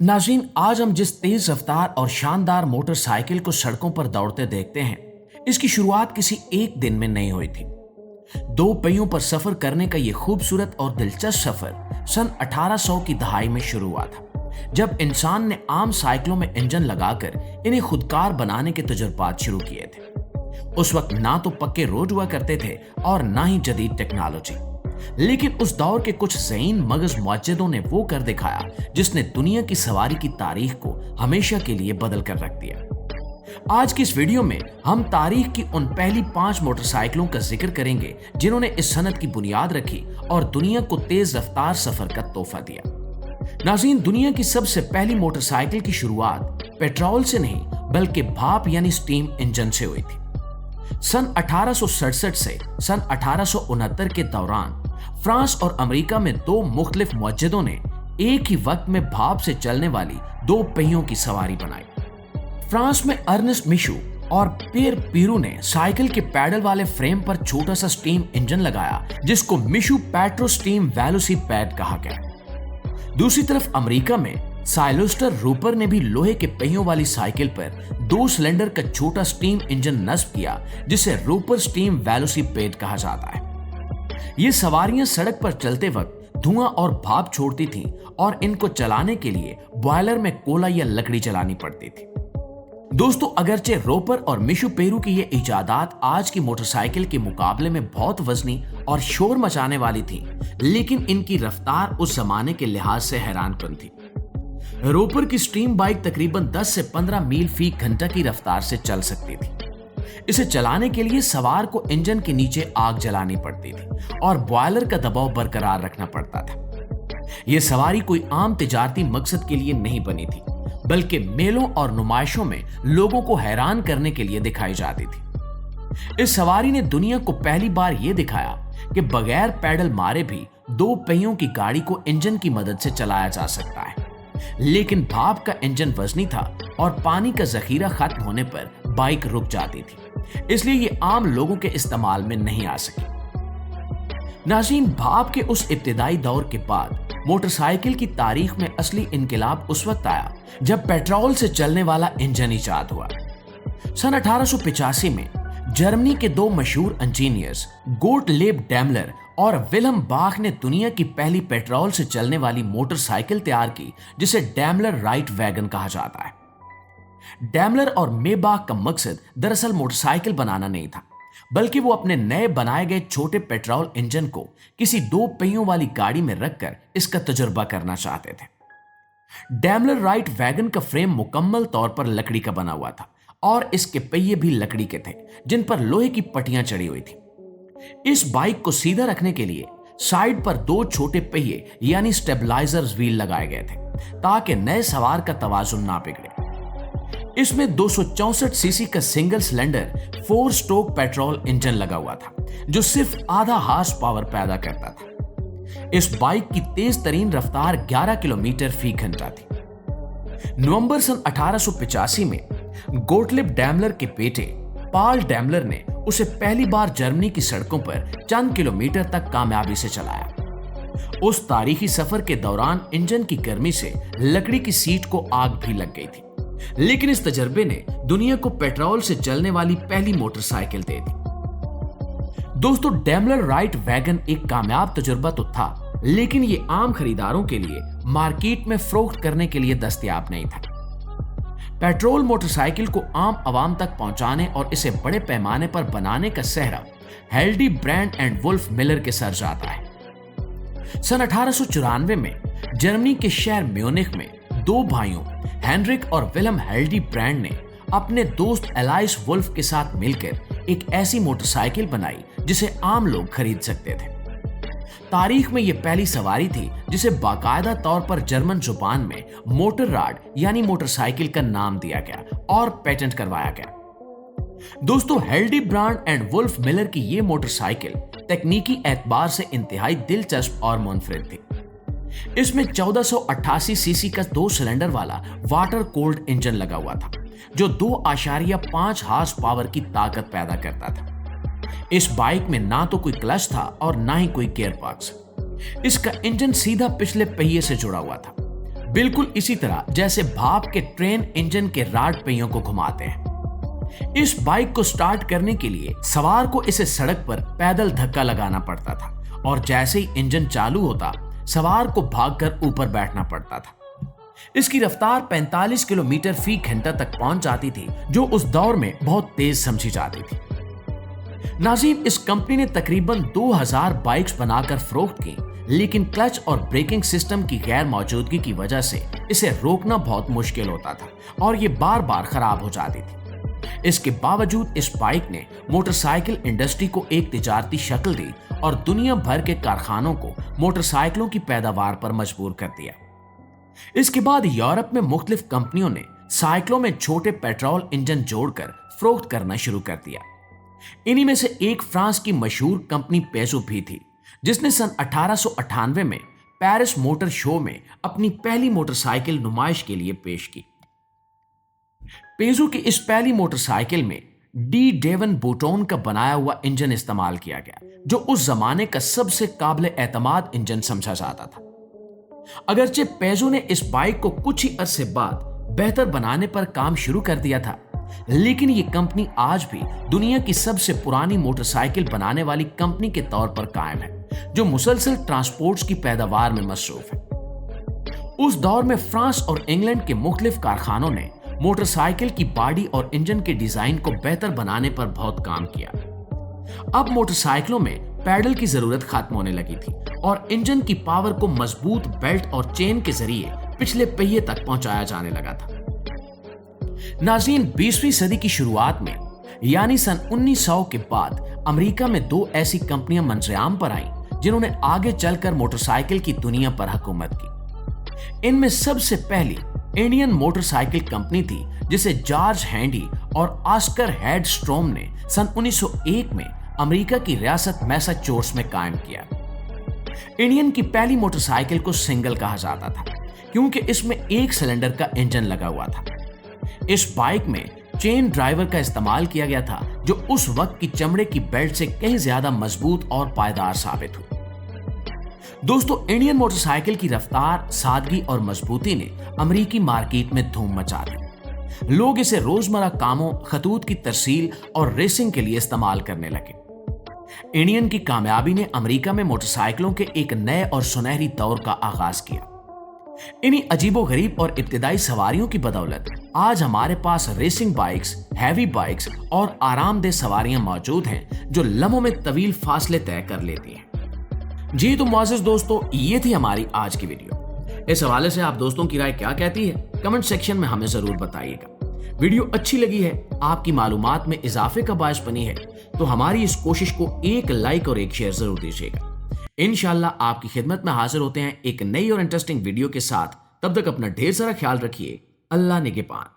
नाज़रीन, आज हम जिस तेज रफ्तार और शानदार मोटरसाइकिल को सड़कों पर दौड़ते देखते हैं, इसकी शुरुआत किसी एक दिन में नहीं हुई थी। दो पहियों पर सफर करने का यह खूबसूरत और दिलचस्प सफर सन 1800 की दहाई में शुरू हुआ था, जब इंसान ने आम साइकिलों में इंजन लगाकर इन्हें खुदकार बनाने के तजुर्बात शुरू किए थे। उस वक्त ना तो पक्के रोड हुआ करते थे और ना ही जदीद टेक्नोलॉजी, लेकिन उस दौर के कुछ ज़हीन मगज मुअज्जिदों ने वो कर दिखाया जिसने दुनिया की सवारी की तारीख को हमेशा के लिए बदल कर रख दिया। आज की इस वीडियो में हम तारीख की उन पहली 5 मोटरसाइकिलों का जिक्र करेंगे जिन्होंने इस सनत की बुनियाद रखी और दुनिया को तेज रफ्तार सफर का तोहफा दिया। नाज़रीन, दुनिया की सबसे पहली मोटरसाइकिल की शुरुआत पेट्रोल से नहीं बल्कि भाप यानी स्टीम इंजन से हुई थी। सन 1867 से सन 1869 के दौरान फ्रांस और अमेरिका में दो मुख्तलिफ मुअज्जिदों ने एक ही वक्त में भाप से चलने वाली दो पहियों की सवारी बनाई। फ्रांस में अर्नेस्ट मिशू और पियर पीरू ने साइकिल के पैडल वाले फ्रेम पर छोटा सा स्टीम इंजन लगाया, जिसको मिशू पेट्रो स्टीम वेलोसिपेड कहा गया। दूसरी तरफ अमेरिका में साइलोस्टर रूपर ने भी लोहे के पहियों वाली साइकिल पर 2 सिलेंडर का छोटा स्टीम इंजन नस्ब किया, जिसे रूपर स्टीम वेलोसिपेड कहा जाता है। ये सवारियां सड़क पर चलते वक्त धुआं और भाप छोड़ती थीं और इनको चलाने के लिए बॉयलर में कोला या लकड़ी जलानी पड़ती थी। दोस्तों, अगरचे रोपर और मिशू पेरू की ये इजादात आज की मोटरसाइकिल के मुकाबले में बहुत वजनी और शोर मचाने वाली थी, लेकिन इनकी रफ्तार उस जमाने के लिहाज से हैरानकुन थी। रोपर की स्टीम बाइक तकरीबन 10 से 15 मील फी घंटा की रफ्तार से चल सकती थी। इसे चलाने के लिए सवार को इंजन के नीचे आग जलानी पड़ती थी और बॉयलर का दबाव बरकरार रखना पड़ता था। यह सवारी कोई आम तिजारती मकसद के लिए नहीं बनी थी, बल्कि मेलों और नुमाइशों में लोगों को हैरान करने के लिए दिखाई जाती थी। इस सवारी ने दुनिया को पहली बार यह दिखाया कि बगैर पैडल मारे भी दो पहियों की गाड़ी को इंजन की मदद से चलाया जा सकता है। लेकिन भाप का इंजन वजनी था और पानी का जखीरा खत्म होने पर बाइक रुक जाती थी, इसलिए ये आम लोगों के इस्तेमाल में नहीं आ सकी। नाज़रीन, भाप के उस इब्तिदाई दौर के बाद मोटरसाइकिल की तारीख में असली इनकलाब उस वक्त आया जब पेट्रोल से चलने वाला इंजन इजाद हुआ। सन 1885 में जर्मनी के दो मशहूर इंजीनियर्स गोटलेब डैमलर और विल्हम बाख ने दुनिया की पहली पेट्रोल से चलने वाली मोटरसाइकिल तैयार की, जिसे डैमलर राइट वैगन कहा जाता है। डैमलर और मेबाख का मकसद दरअसल मोटरसाइकिल बनाना नहीं था, बल्कि वो अपने नए बनाए गए छोटे पेट्रोल इंजन को किसी 2 पहियों वाली गाड़ी में रखकर इसका तजुर्बा करना चाहते थे। डैमलर राइट वैगन का फ्रेम मुकम्मल तौर पर लकड़ी का बना हुआ था और इसके पहिए भी लकड़ी के थे, जिन पर लोहे की पट्टियां चढ़ी हुई थी। इस बाइक को सीधा रखने के लिए साइड पर 2 छोटे पहिए यानी स्टेबलाइजर व्हील लगाए गए थे, ताकि नए सवार का तवाजुन ना बिगड़े। इसमें 264 सीसी का single cylinder 4 stroke petrol engine लगा हुआ था, जो सिर्फ आधा हार्स पावर पैदा करता था। इस बाइक की तेज तरीन रफ्तार 11 किलोमीटर फी घंटा थी। नवंबर सन 1885 में गोटलिब डैमलर के बेटे पाल डैमलर ने उसे पहली बार जर्मनी की सड़कों पर चंद किलोमीटर तक कामयाबी से चलाया। उस तारीखी सफर के दौरान इंजन की गर्मी से लकड़ी की सीट को आग भी लग गई थी, लेकिन इस तजर्बे ने दुनिया को पेट्रोल से चलने वाली पहली मोटरसाइकिल दे दी। दोस्तों, डैमलर राइट वैगन एक कामयाब तजुर्बा तो था, लेकिन ये आम खरीदारों के लिए मार्केट में फरोख्त करने के लिए दस्तयाब नहीं था। पेट्रोल मोटरसाइकिल को आम आवाम तक पहुंचाने और इसे बड़े पैमाने पर बनाने का सेहरा Hildebrand and Wolfmüller के सर जाता है। सन 1894 में जर्मनी के शहर म्यूनिख में 2 भाइयों हेनरिक और विल्हम हेल्डी ब्रांड ने अपने दोस्त एलाइस वुल्फ के साथ मिलकर एक ऐसी मोटरसाइकिल बनाई जिसे आम लोग खरीद सकते थे। तारीख में यह पहली सवारी थी जिसे बाकायदा तौर पर जर्मन जुबान में मोटर राड यानी मोटरसाइकिल का नाम दिया गया और पेटेंट करवाया गया। दोस्तों, Hildebrand and Wolfmüller की यह मोटरसाइकिल तकनीकी एतबार से इंतहाई दिलचस्प और मुनफरिद थी। इसमें 1488 सीसी का 2 सिलेंडर वाला वाटर कोल्ड इंजन लगा हुआ था, जो 2.5 हार्स पावर की ताकत पैदा करता था। इस बाइक में ना तो कोई क्लच था और ना ही कोई गियर बॉक्स। इसका इंजन सीधा पिछले पहिए से जुड़ा हुआ था। बिल्कुल इसी तरह जैसे भाप के ट्रेन इंजन के राड पहियों को घुमाते हैं। इस बाइक को स्टार्ट करने के लिए सवार को इसे सड़क पर पैदल धक्का लगाना पड़ता था और जैसे ही इंजन चालू होता सवार को भागकर ऊपर बैठना पड़ता था। इसकी रफ्तार 45 किलोमीटर फी घंटा तक पहुंच जाती थी, जो उस दौर में बहुत तेज समझी जाती थी। नाज़रीन, इस कंपनी ने तकरीबन 2000 बाइक्स बनाकर फरोख्त की, लेकिन क्लच और ब्रेकिंग सिस्टम की गैर मौजूदगी की वजह से इसे रोकना बहुत मुश्किल होता था और ये बार बार खराब हो जाती थी। इसके बावजूद इस बाइक ने मोटरसाइकिल इंडस्ट्री को एक तिजारती शक्ल दी और दुनिया भर के कारखानों को मोटरसाइकिलों की पैदावार पर मजबूर कर दिया। इसके बाद यूरोप में मुख्तलिफ कंपनियों ने साइकिलों में छोटे पेट्रोल इंजन जोड़कर फरोख्त करना शुरू कर दिया। इन्हीं में से एक फ्रांस की मशहूर कंपनी पेजो भी थी, जिसने सन 1898 में पेरिस मोटर शो में अपनी पहली मोटरसाइकिल नुमाइश के लिए पेश की। पेजो की इस पहली मोटरसाइकिल में डी डेवन बोटोन का बनाया हुआ इंजन इस्तेमाल किया गया, जो उस जमाने का सबसे काबिल एतमाद इंजन समझा जाता था। अगरचे पेजो ने इस बाइक को कुछ ही अरसे बाद बेहतर बनाने पर काम शुरू कर दिया था, लेकिन ये कंपनी आज भी दुनिया की सबसे पुरानी मोटरसाइकिल बनाने वाली कंपनी के तौर पर कायम है, जो मुसलसल ट्रांसपोर्ट्स की पैदावार में मसरूफ है। उस दौर में फ्रांस और इंग्लैंड के मुख्तलिफ कारखानों ने मोटरसाइकिल की बॉडी और इंजन के डिजाइन को बेहतर बनाने पर बहुत काम किया। अब मोटरसाइकिलों में पैडल की जरूरत खत्म होने लगी थी और इंजन की पावर को मजबूत बेल्ट और चेन के जरिए पिछले पहिए तक पहुंचाया जाने लगा था। नाज़रीन, 20वीं सदी की शुरुआत में यानी सन 1900 के बाद अमेरिका में दो ऐसी कंपनियां मंजरेआम पर आईं जिन्होंने आगे चलकर मोटरसाइकिल की दुनिया पर हुकूमत की। इनमें सबसे पहली इंडियन मोटरसाइकिल कंपनी थी, जिसे जॉर्ज हैंडी और ऑस्कर हेडस्ट्रोम ने सन 1901 में अमेरिका की रियासत मैसाचुसेट्स में कायम किया। इंडियन की पहली मोटरसाइकिल को सिंगल कहा जाता था, क्योंकि इसमें एक सिलेंडर का इंजन लगा हुआ था। इस बाइक में चेन ड्राइवर का इस्तेमाल किया गया था, जो उस वक्त की चमड़े की बेल्ट से कहीं ज्यादा मजबूत और पायदार साबित हुई। दोस्तों, इंडियन मोटरसाइकिल की रफ्तार, सादगी और मजबूती ने अमेरिकी मार्केट में धूम मचा दी। लोग इसे रोजमर्रा कामों, खतूत की तरसील और रेसिंग के लिए इस्तेमाल करने लगे। इंडियन की कामयाबी ने अमेरिका में मोटरसाइकिलों के एक नए और सुनहरी दौर का आगाज किया। इन्हीं अजीबोगरीब और इब्तिदाई सवारियों की बदौलत आज हमारे पास रेसिंग बाइक्स, हैवी बाइक्स और आरामदेह सवारियां मौजूद हैं, जो लम्हों में तवील फासले तय कर लेती हैं। जी तो मुआज़िज़ दोस्तों, ये थी हमारी आज की वीडियो। इस हवाले से आप दोस्तों की राय क्या कहती है, कमेंट सेक्शन में हमें जरूर बताइएगा। वीडियो अच्छी लगी है, आपकी मालूमात में इजाफे का बायस बनी है, तो हमारी इस कोशिश को एक लाइक और एक शेयर जरूर दीजिएगा। इंशाल्लाह आपकी खिदमत में हाजिर होते हैं एक नई और इंटरेस्टिंग वीडियो के साथ। तब तक अपना ढेर सारा ख्याल रखिए। अल्लाह निगहबान।